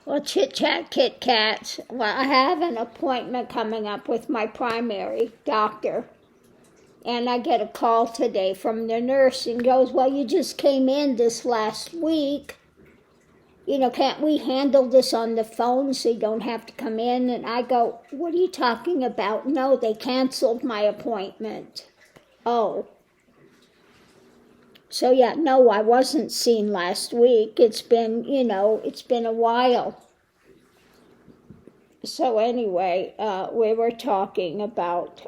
Well, chit-chat, Kit-Kats. Well, I have an appointment coming up with my primary doctor. And I get a call today from the nurse and goes, well, you just came in this last week. Can't we handle this on the phone so you don't have to come in? And I go, what are you talking about? No, they canceled my appointment. Oh. So yeah, no, I wasn't seen last week. It's been a while. So anyway, we were talking about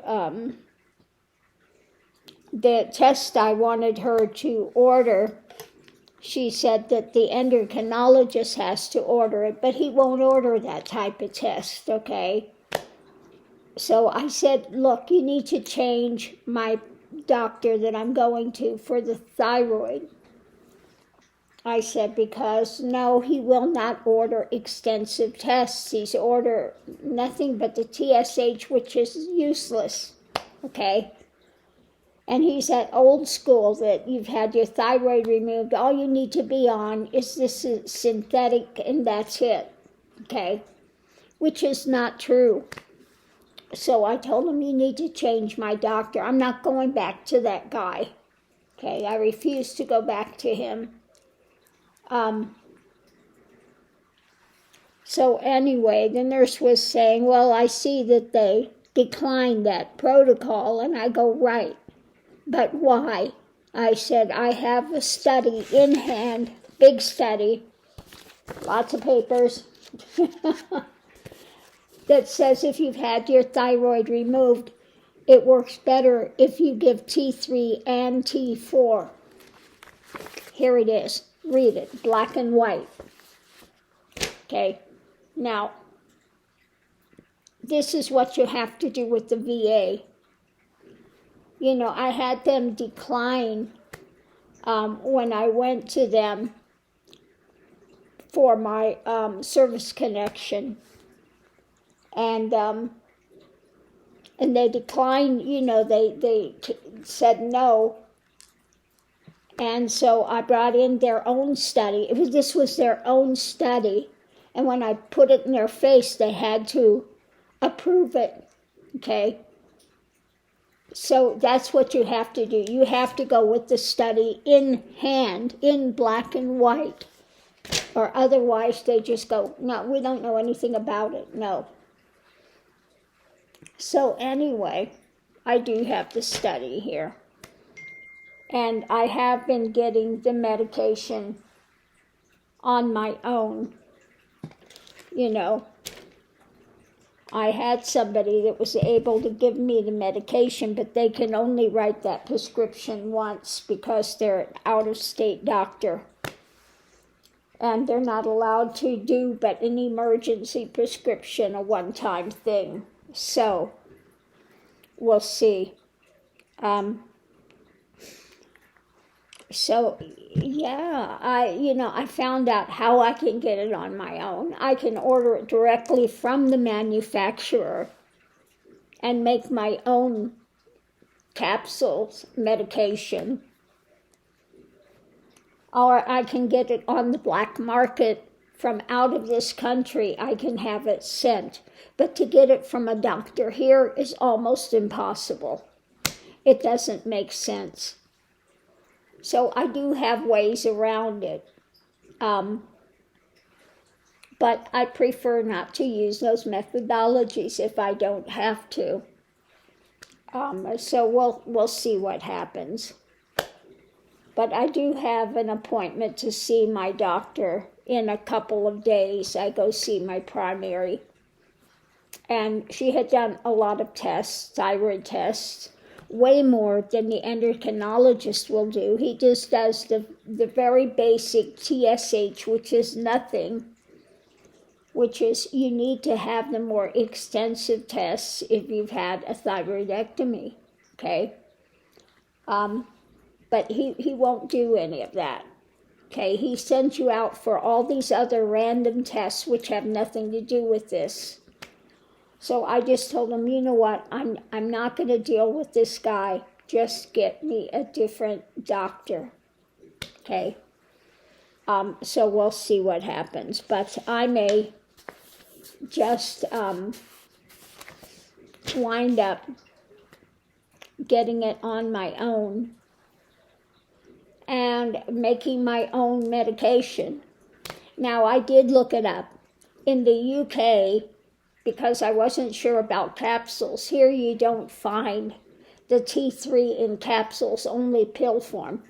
the test I wanted her to order. She said that the endocrinologist has to order it, but he won't order that type of test, okay? So I said, look, you need to change my doctor that I'm going to for the thyroid. I said, because no, he will not order extensive tests. He's ordered nothing but the TSH, which is useless, okay? And he's at old school that you've had your thyroid removed. All you need to be on is this synthetic, and that's it, okay? Which is not true. So I told him, you need to change my doctor. I'm not going back to that guy, okay? I refuse to go back to him. So anyway, the nurse was saying, well, I see that they declined that protocol, and I go, right. But why? I said, I have a study in hand, big study, lots of papers, that says if you've had your thyroid removed, it works better if you give T3 and T4. Here it is. Read it, black and white. Okay, now, this is what you have to do with the VA. I had them decline when I went to them for my service connection. And they declined, they said no. And so I brought in their own study. This was their own study. And when I put it in their face, they had to approve it, okay? So that's what you have to do. You have to go with the study in hand, in black and white. Or otherwise they just go, no, we don't know anything about it, no. So anyway, I do have the study here. And I have been getting the medication on my own. I had somebody that was able to give me the medication, but they can only write that prescription once because they're an out-of-state doctor. And they're not allowed to do but an emergency prescription, a one-time thing. So, we'll see. So, yeah, I found out how I can get it on my own. I can order it directly from the manufacturer and make my own capsules, medication. Or I can get it on the black market from out of this country. I can have it sent. But to get it from a doctor here is almost impossible. It doesn't make sense. So I do have ways around it. But I prefer not to use those methodologies if I don't have to. So we'll see what happens. But I do have an appointment to see my doctor in a couple of days. I go see my primary. And she had done a lot of tests, thyroid tests, way more than the endocrinologist will do. He just does the very basic TSH, which is nothing, which is you need to have the more extensive tests if you've had a thyroidectomy, okay? But he won't do any of that, okay? He sends you out for all these other random tests which have nothing to do with this. So I just told him, you know what, I'm not going to deal with this guy. Just get me a different doctor, okay? So we'll see what happens. But I may just wind up getting it on my own and making my own medication. Now, I did look it up. In the UK, because I wasn't sure about capsules, here you don't find the T3 in capsules, only pill form.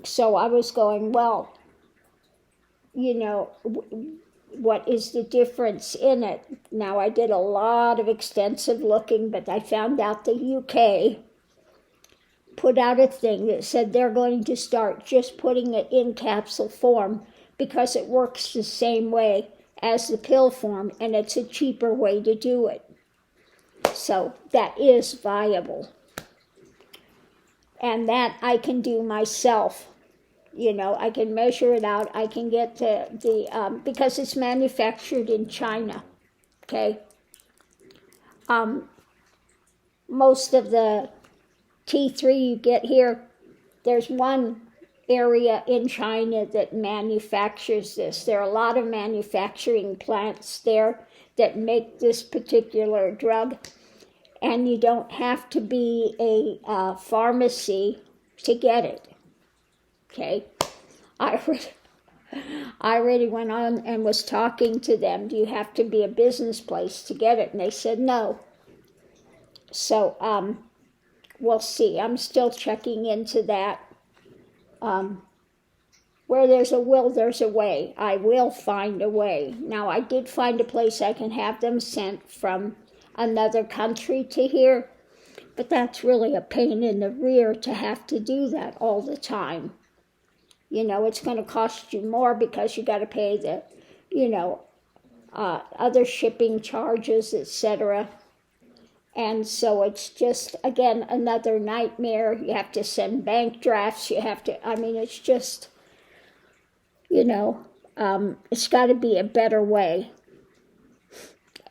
So I was going, well, what is the difference in it? Now, I did a lot of extensive looking, but I found out the UK put out a thing that said they're going to start just putting it in capsule form because it works the same way as the pill form, and it's a cheaper way to do it. So that is viable. And that I can do myself. I can measure it out. I can get the because it's manufactured in China, okay? Most of the T3 you get here, there's one area in China that manufactures this. There are a lot of manufacturing plants there that make this particular drug, and you don't have to be a pharmacy to get it. Okay, I already went on and was talking to them. Do you have to be a business place to get it? And they said no. So we'll see. I'm still checking into that. Where there's a will, there's a way. I will find a way. Now, I did find a place I can have them sent from another country to here, but that's really a pain in the rear to have to do that all the time. It's going to cost you more because you got to pay the, other shipping charges, etc. And so it's just, again, another nightmare. You have to send bank drafts. It's just, it's got to be a better way.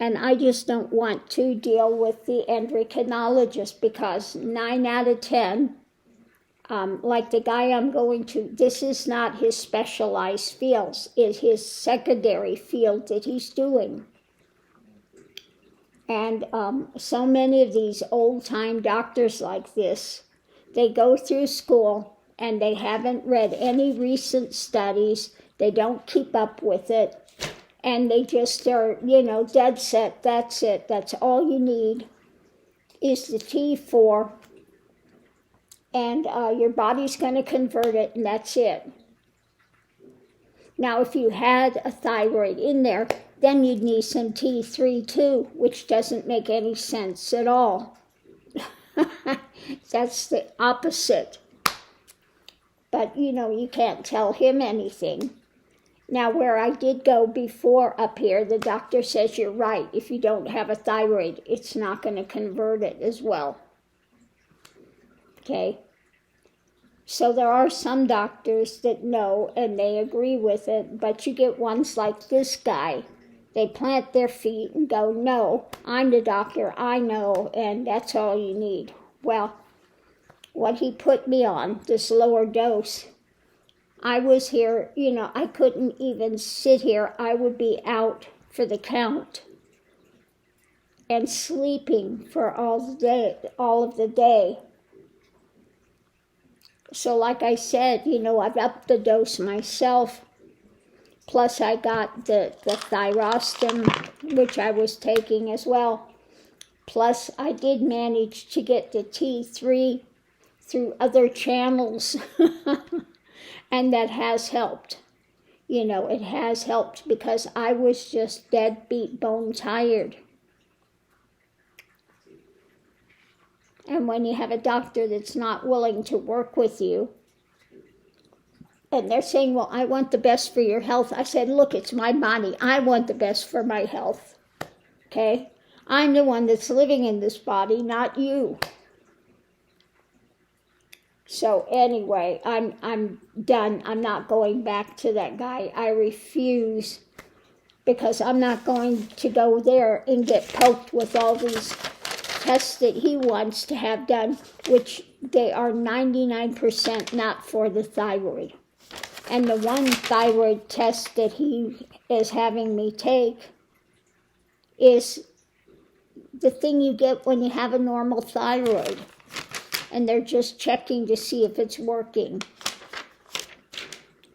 And I just don't want to deal with the endocrinologist because 9 out of 10, like the guy I'm going to, this is not his specialized fields. It's his secondary field that he's doing. And so many of these old-time doctors like this, they go through school and they haven't read any recent studies. They don't keep up with it. And they just are, dead set. That's it. That's all you need is the T4. And your body's going to convert it, and that's it. Now, if you had a thyroid in there, then you'd need some T3 too, which doesn't make any sense at all. That's the opposite. But, you can't tell him anything. Now, where I did go before up here, the doctor says you're right. If you don't have a thyroid, it's not going to convert it as well. Okay? So there are some doctors that know and they agree with it, but you get ones like this guy. They plant their feet and go, no, I'm the doctor, I know, and that's all you need. Well, what he put me on, this lower dose, I was here, I couldn't even sit here. I would be out for the count and sleeping for all of the day. So like I said, I've upped the dose myself. Plus I got the Thyroxine, which I was taking as well. Plus I did manage to get the T3 through other channels. And that has helped. It has helped because I was just dead beat bone tired. And when you have a doctor that's not willing to work with you, and they're saying, well, I want the best for your health. I said, look, it's my body. I want the best for my health. Okay? I'm the one that's living in this body, not you. So anyway, I'm done. I'm not going back to that guy. I refuse, because I'm not going to go there and get poked with all these tests that he wants to have done, which they are 99% not for the thyroid. And the one thyroid test that he is having me take is the thing you get when you have a normal thyroid. And they're just checking to see if it's working.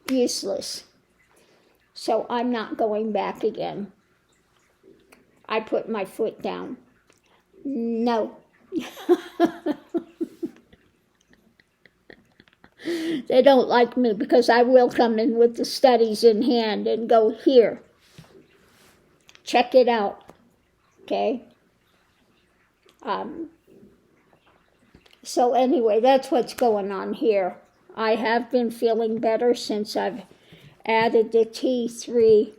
Useless. So I'm not going back again. I put my foot down. No. They don't like me because I will come in with the studies in hand and go, here, check it out, okay? So anyway, that's what's going on here. I have been feeling better since I've added the T3,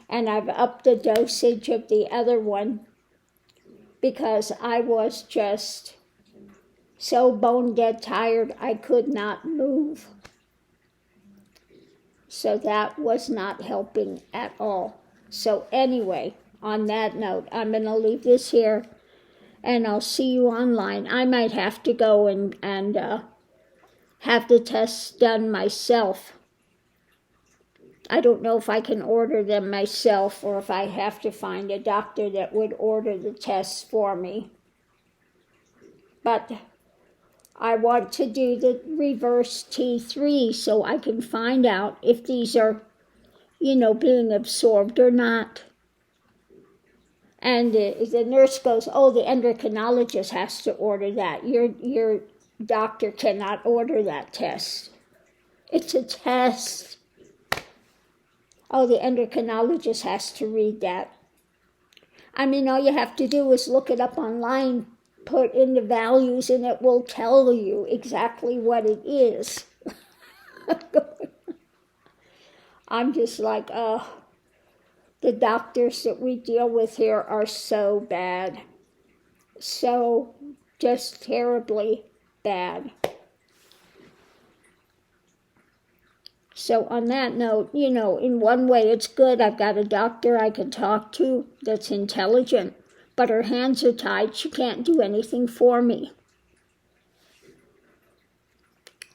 and I've upped the dosage of the other one because I was just so bone dead tired I could not move. So that was not helping at all. So anyway, on that note, I'm going to leave this here, and I'll see you online. I might have to go and have the tests done myself. I don't know if I can order them myself or if I have to find a doctor that would order the tests for me. But I want to do the reverse T3 so I can find out if these are, being absorbed or not. And the nurse goes, oh, the endocrinologist has to order that. Your doctor cannot order that test. It's a test. Oh, the endocrinologist has to read that. I mean, all you have to do is look it up online, put in the values, and it will tell you exactly what it is. I'm just like, the doctors that we deal with here are so bad. So just terribly bad. So on that note, in one way it's good. I've got a doctor I can talk to that's intelligent, but her hands are tied. She can't do anything for me.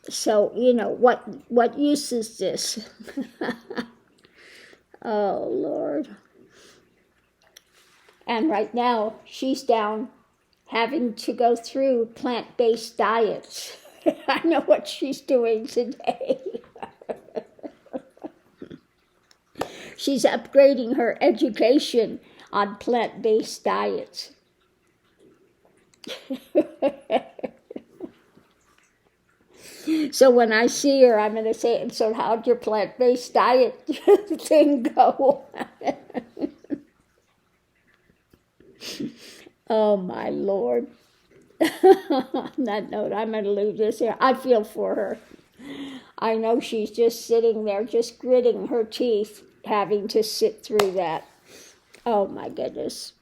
So, what use is this? Oh, Lord. And right now, she's down having to go through plant-based diets. I know what she's doing today. She's upgrading her education on plant-based diets. So when I see her, I'm going to say, and so how'd your plant-based diet thing go? Oh, my Lord. On that note, I'm going to leave this here. I feel for her. I know she's just sitting there, just gritting her teeth, having to sit through that. Oh, my goodness.